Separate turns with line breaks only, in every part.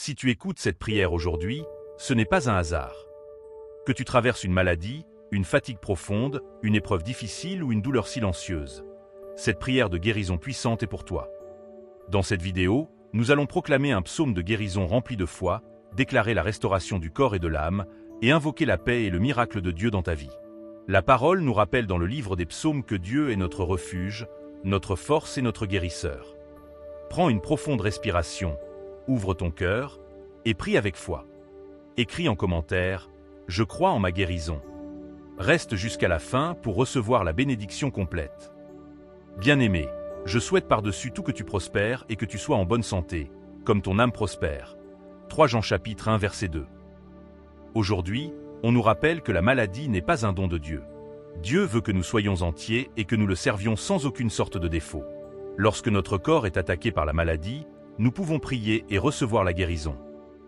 Si tu écoutes cette prière aujourd'hui, ce n'est pas un hasard. Que tu traverses une maladie, une fatigue profonde, une épreuve difficile ou une douleur silencieuse, cette prière de guérison puissante est pour toi. Dans cette vidéo, nous allons proclamer un psaume de guérison rempli de foi, déclarer la restauration du corps et de l'âme, et invoquer la paix et le miracle de Dieu dans ta vie. La parole nous rappelle dans le livre des psaumes que Dieu est notre refuge, notre force et notre guérisseur. Prends une profonde respiration, ouvre ton cœur, et prie avec foi. Écris en commentaire « Je crois en ma guérison ». Reste jusqu'à la fin pour recevoir la bénédiction complète. Bien-aimé, je souhaite par-dessus tout que tu prospères et que tu sois en bonne santé, comme ton âme prospère. 3 Jean chapitre 1 verset 2. Aujourd'hui, on nous rappelle que la maladie n'est pas un don de Dieu. Dieu veut que nous soyons entiers et que nous le servions sans aucune sorte de défaut. Lorsque notre corps est attaqué par la maladie, nous pouvons prier et recevoir la guérison.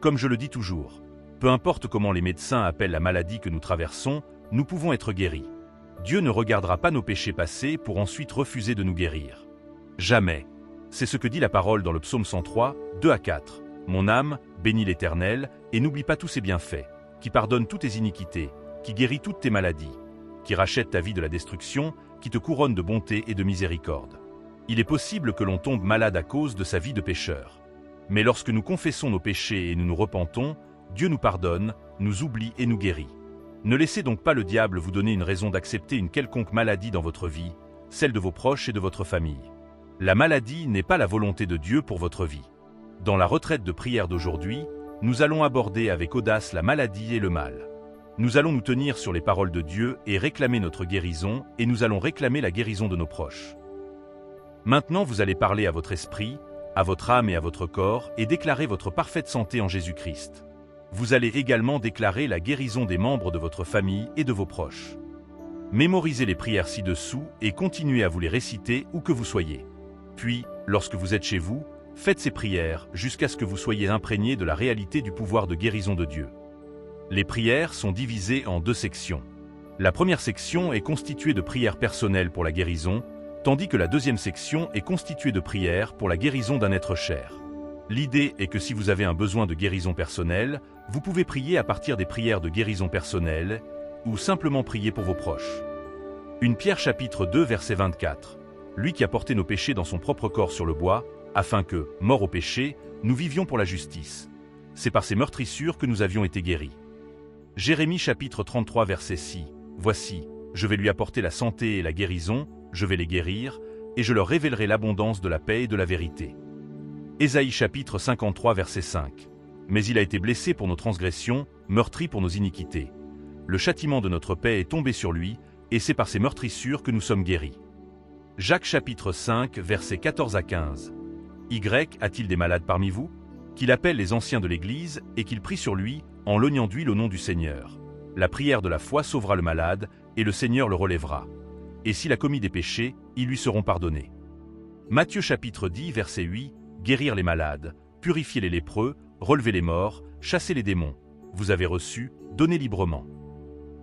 Comme je le dis toujours, peu importe comment les médecins appellent la maladie que nous traversons, nous pouvons être guéris. Dieu ne regardera pas nos péchés passés pour ensuite refuser de nous guérir. Jamais. C'est ce que dit la parole dans le psaume 103, 2-4. Mon âme, bénis l'Éternel, et n'oublie pas tous ses bienfaits, qui pardonne toutes tes iniquités, qui guérit toutes tes maladies, qui rachète ta vie de la destruction, qui te couronne de bonté et de miséricorde. Il est possible que l'on tombe malade à cause de sa vie de pécheur. Mais lorsque nous confessons nos péchés et nous nous repentons, Dieu nous pardonne, nous oublie et nous guérit. Ne laissez donc pas le diable vous donner une raison d'accepter une quelconque maladie dans votre vie, celle de vos proches et de votre famille. La maladie n'est pas la volonté de Dieu pour votre vie. Dans la retraite de prière d'aujourd'hui, nous allons aborder avec audace la maladie et le mal. Nous allons nous tenir sur les paroles de Dieu et réclamer notre guérison, et nous allons réclamer la guérison de nos proches. Maintenant, vous allez parler à votre esprit, à votre âme et à votre corps, et déclarer votre parfaite santé en Jésus-Christ. Vous allez également déclarer la guérison des membres de votre famille et de vos proches. Mémorisez les prières ci-dessous et continuez à vous les réciter où que vous soyez. Puis, lorsque vous êtes chez vous, faites ces prières jusqu'à ce que vous soyez imprégné de la réalité du pouvoir de guérison de Dieu. Les prières sont divisées en 2 sections. La première section est constituée de prières personnelles pour la guérison, tandis que la deuxième section est constituée de prières pour la guérison d'un être cher. L'idée est que si vous avez un besoin de guérison personnelle, vous pouvez prier à partir des prières de guérison personnelle ou simplement prier pour vos proches. 1 Pierre chapitre 2 verset 24. Lui qui a porté nos péchés dans son propre corps sur le bois, afin que, morts au péché, nous vivions pour la justice. C'est par ses meurtrissures que nous avions été guéris. Jérémie chapitre 33 verset 6. Voici, je vais lui apporter la santé et la guérison, je vais les guérir, et je leur révélerai l'abondance de la paix et de la vérité. Ésaïe chapitre 53 verset 5. Mais il a été blessé pour nos transgressions, meurtri pour nos iniquités. Le châtiment de notre paix est tombé sur lui, et c'est par ses meurtrissures que nous sommes guéris. Jacques chapitre 5 versets 14 à 15. Y a-t-il des malades parmi vous? Qu'il appelle les anciens de l'Église et qu'il prie sur lui en lognant d'huile au nom du Seigneur. La prière de la foi sauvera le malade, et le Seigneur le relèvera. Et s'il a commis des péchés, ils lui seront pardonnés. Matthieu chapitre 10 verset 8. Guérir les malades, purifier les lépreux, relever les morts, chasser les démons. Vous avez reçu, donnez librement.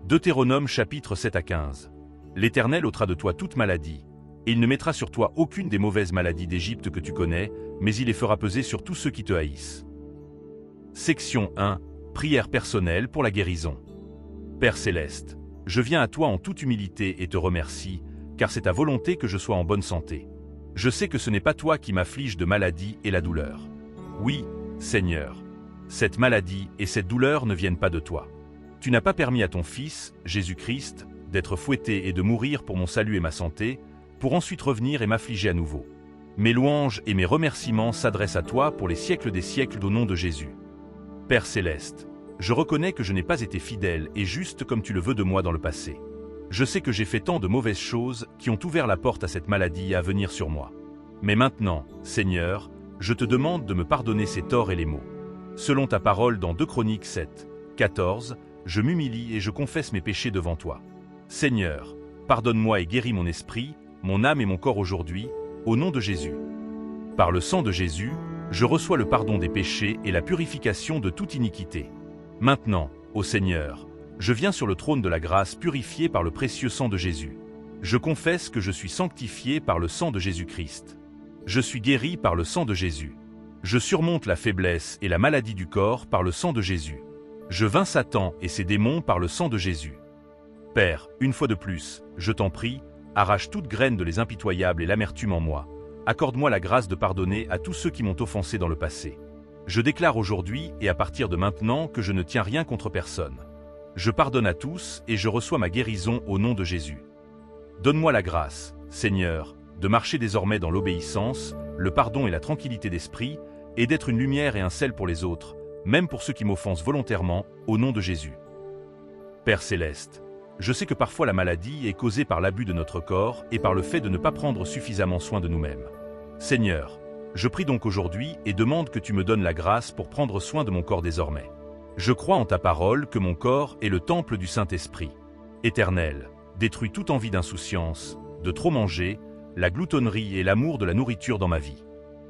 Deutéronome chapitre 7 à 15. L'Éternel ôtera de toi toute maladie, et il ne mettra sur toi aucune des mauvaises maladies d'Égypte que tu connais, mais il les fera peser sur tous ceux qui te haïssent. Section 1. Prière personnelle pour la guérison. Père céleste, je viens à toi en toute humilité et te remercie, car c'est ta volonté que je sois en bonne santé. Je sais que ce n'est pas toi qui m'afflige de maladie et la douleur. Oui, Seigneur, cette maladie et cette douleur ne viennent pas de toi. Tu n'as pas permis à ton Fils, Jésus-Christ, d'être fouetté et de mourir pour mon salut et ma santé, pour ensuite revenir et m'affliger à nouveau. Mes louanges et mes remerciements s'adressent à toi pour les siècles des siècles au nom de Jésus. Père céleste, je reconnais que je n'ai pas été fidèle et juste comme tu le veux de moi dans le passé. Je sais que j'ai fait tant de mauvaises choses qui ont ouvert la porte à cette maladie à venir sur moi. Mais maintenant, Seigneur, je te demande de me pardonner ces torts et les maux. Selon ta parole dans 2 Chroniques 7, 14, je m'humilie et je confesse mes péchés devant toi. Seigneur, pardonne-moi et guéris mon esprit, mon âme et mon corps aujourd'hui, au nom de Jésus. Par le sang de Jésus, je reçois le pardon des péchés et la purification de toute iniquité. Maintenant, ô Seigneur, je viens sur le trône de la grâce purifié par le précieux sang de Jésus. Je confesse que je suis sanctifié par le sang de Jésus-Christ. Je suis guéri par le sang de Jésus. Je surmonte la faiblesse et la maladie du corps par le sang de Jésus. Je vainc Satan et ses démons par le sang de Jésus. Père, une fois de plus, je t'en prie, arrache toute graine de les impitoyables et l'amertume en moi. Accorde-moi la grâce de pardonner à tous ceux qui m'ont offensé dans le passé. Je déclare aujourd'hui et à partir de maintenant que je ne tiens rien contre personne. Je pardonne à tous et je reçois ma guérison au nom de Jésus. Donne-moi la grâce, Seigneur, de marcher désormais dans l'obéissance, le pardon et la tranquillité d'esprit, et d'être une lumière et un sel pour les autres, même pour ceux qui m'offensent volontairement, au nom de Jésus. Père céleste, je sais que parfois la maladie est causée par l'abus de notre corps et par le fait de ne pas prendre suffisamment soin de nous-mêmes. Seigneur, je prie donc aujourd'hui et demande que tu me donnes la grâce pour prendre soin de mon corps désormais. Je crois en ta parole que mon corps est le temple du Saint-Esprit. Éternel, détruis toute envie d'insouciance, de trop manger, la gloutonnerie et l'amour de la nourriture dans ma vie.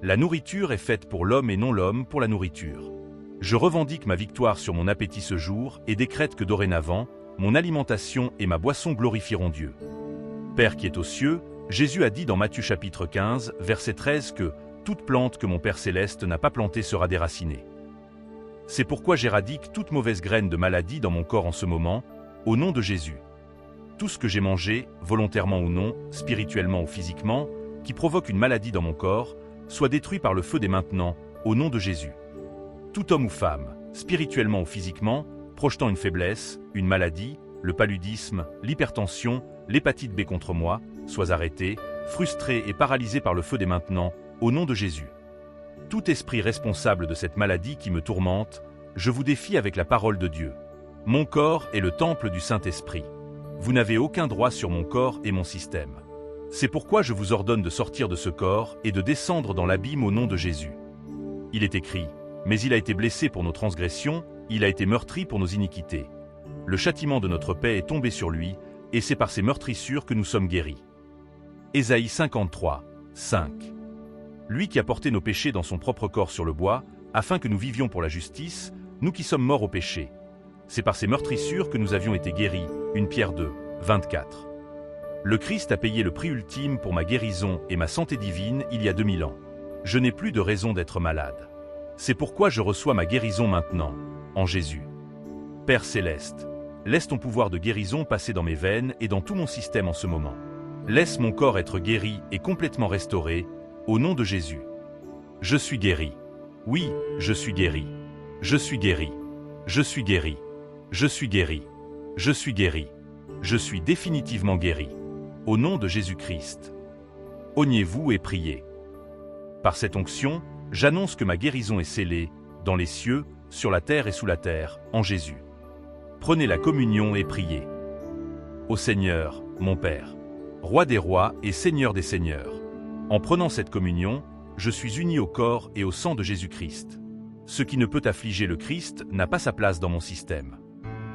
La nourriture est faite pour l'homme et non l'homme pour la nourriture. Je revendique ma victoire sur mon appétit ce jour et décrète que dorénavant, mon alimentation et ma boisson glorifieront Dieu. Père qui est aux cieux, Jésus a dit dans Matthieu chapitre 15, verset 13 que « toute plante que mon Père céleste n'a pas plantée sera déracinée ». C'est pourquoi j'éradique toute mauvaise graine de maladie dans mon corps en ce moment, au nom de Jésus. Tout ce que j'ai mangé, volontairement ou non, spirituellement ou physiquement, qui provoque une maladie dans mon corps, soit détruit par le feu dès maintenant, au nom de Jésus. Tout homme ou femme, spirituellement ou physiquement, projetant une faiblesse, une maladie, le paludisme, l'hypertension, l'hépatite B contre moi, sois arrêté, frustré et paralysé par le feu dès maintenant, au nom de Jésus. Tout esprit responsable de cette maladie qui me tourmente, je vous défie avec la parole de Dieu. Mon corps est le temple du Saint-Esprit. Vous n'avez aucun droit sur mon corps et mon système. C'est pourquoi je vous ordonne de sortir de ce corps et de descendre dans l'abîme au nom de Jésus. Il est écrit, mais il a été blessé pour nos transgressions, il a été meurtri pour nos iniquités. Le châtiment de notre paix est tombé sur lui, et c'est par ses meurtrissures que nous sommes guéris. Ésaïe 53, 5. Lui qui a porté nos péchés dans son propre corps sur le bois, afin que nous vivions pour la justice, nous qui sommes morts au péché. C'est par ses meurtrissures que nous avions été guéris. 1 Pierre 2, 24. Le Christ a payé le prix ultime pour ma guérison et ma santé divine il y a 2000 ans. Je n'ai plus de raison d'être malade. C'est pourquoi je reçois ma guérison maintenant, en Jésus. Père céleste, laisse ton pouvoir de guérison passer dans mes veines et dans tout mon système en ce moment. Laisse mon corps être guéri et complètement restauré, au nom de Jésus. Je suis guéri. Oui, je suis guéri. Je suis guéri. Je suis guéri. Je suis guéri. Je suis guéri. Je suis définitivement guéri. Au nom de Jésus-Christ. Oignez-vous et priez. Par cette onction, j'annonce que ma guérison est scellée, dans les cieux, sur la terre et sous la terre, en Jésus. Prenez la communion et priez. Ô Seigneur, mon Père, Roi des rois et Seigneur des seigneurs. En prenant cette communion, je suis uni au corps et au sang de Jésus-Christ. Ce qui ne peut affliger le Christ n'a pas sa place dans mon système.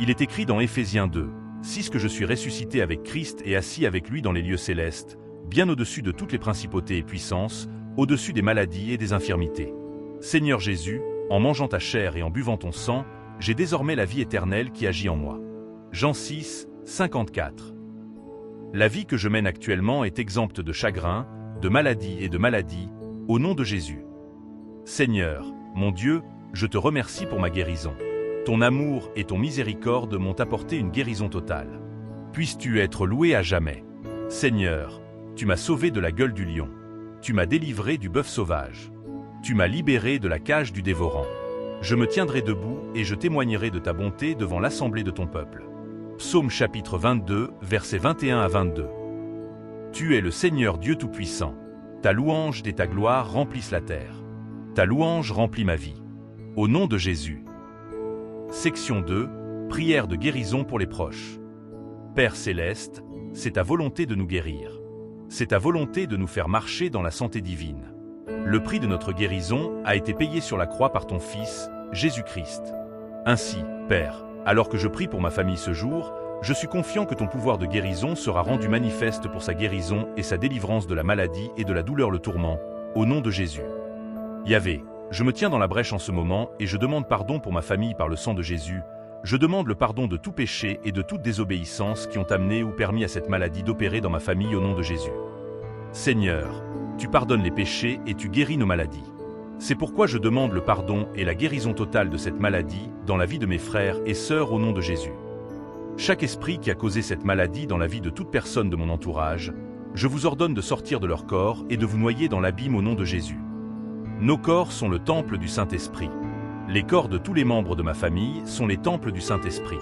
Il est écrit dans Éphésiens 2, 6 que je suis ressuscité avec Christ et assis avec lui dans les lieux célestes, bien au-dessus de toutes les principautés et puissances, au-dessus des maladies et des infirmités. Seigneur Jésus, en mangeant ta chair et en buvant ton sang, j'ai désormais la vie éternelle qui agit en moi. Jean 6, 54. La vie que je mène actuellement est exempte de chagrin, de maladie et de maladie, au nom de Jésus. Seigneur, mon Dieu, je te remercie pour ma guérison. Ton amour et ton miséricorde m'ont apporté une guérison totale. Puisses-tu être loué à jamais. Seigneur, tu m'as sauvé de la gueule du lion. Tu m'as délivré du bœuf sauvage. Tu m'as libéré de la cage du dévorant. Je me tiendrai debout et je témoignerai de ta bonté devant l'assemblée de ton peuple. Psaume chapitre 22, versets 21 à 22. Tu es le Seigneur Dieu Tout-Puissant. Ta louange et ta gloire remplissent la terre. Ta louange remplit ma vie. Au nom de Jésus. Section 2. Prière de guérison pour les proches. Père céleste, c'est ta volonté de nous guérir. C'est ta volonté de nous faire marcher dans la santé divine. Le prix de notre guérison a été payé sur la croix par ton Fils, Jésus-Christ. Ainsi, Père, alors que je prie pour ma famille ce jour, je suis confiant que ton pouvoir de guérison sera rendu manifeste pour sa guérison et sa délivrance de la maladie et de la douleur le tourment, au nom de Jésus. Yahvé, je me tiens dans la brèche en ce moment et je demande pardon pour ma famille par le sang de Jésus. Je demande le pardon de tout péché et de toute désobéissance qui ont amené ou permis à cette maladie d'opérer dans ma famille au nom de Jésus. Seigneur, tu pardonnes les péchés et tu guéris nos maladies. C'est pourquoi je demande le pardon et la guérison totale de cette maladie dans la vie de mes frères et sœurs au nom de Jésus. Chaque esprit qui a causé cette maladie dans la vie de toute personne de mon entourage, je vous ordonne de sortir de leur corps et de vous noyer dans l'abîme au nom de Jésus. Nos corps sont le temple du Saint-Esprit. Les corps de tous les membres de ma famille sont les temples du Saint-Esprit.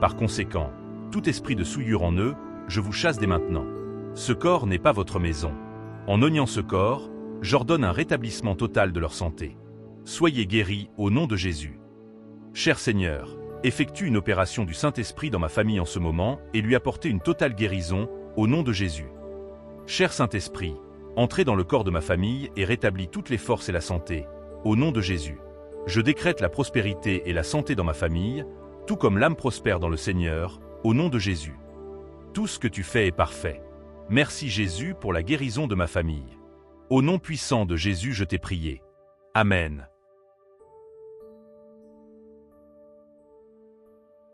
Par conséquent, tout esprit de souillure en eux, je vous chasse dès maintenant. Ce corps n'est pas votre maison. En oignant ce corps, j'ordonne un rétablissement total de leur santé. Soyez guéris au nom de Jésus. Cher Seigneur, effectue une opération du Saint-Esprit dans ma famille en ce moment et lui apportez une totale guérison au nom de Jésus. Cher Saint-Esprit, entrez dans le corps de ma famille et rétablis toutes les forces et la santé, au nom de Jésus. Je décrète la prospérité et la santé dans ma famille, tout comme l'âme prospère dans le Seigneur, au nom de Jésus. Tout ce que tu fais est parfait. Merci Jésus pour la guérison de ma famille. Au nom puissant de Jésus, je t'ai prié. Amen.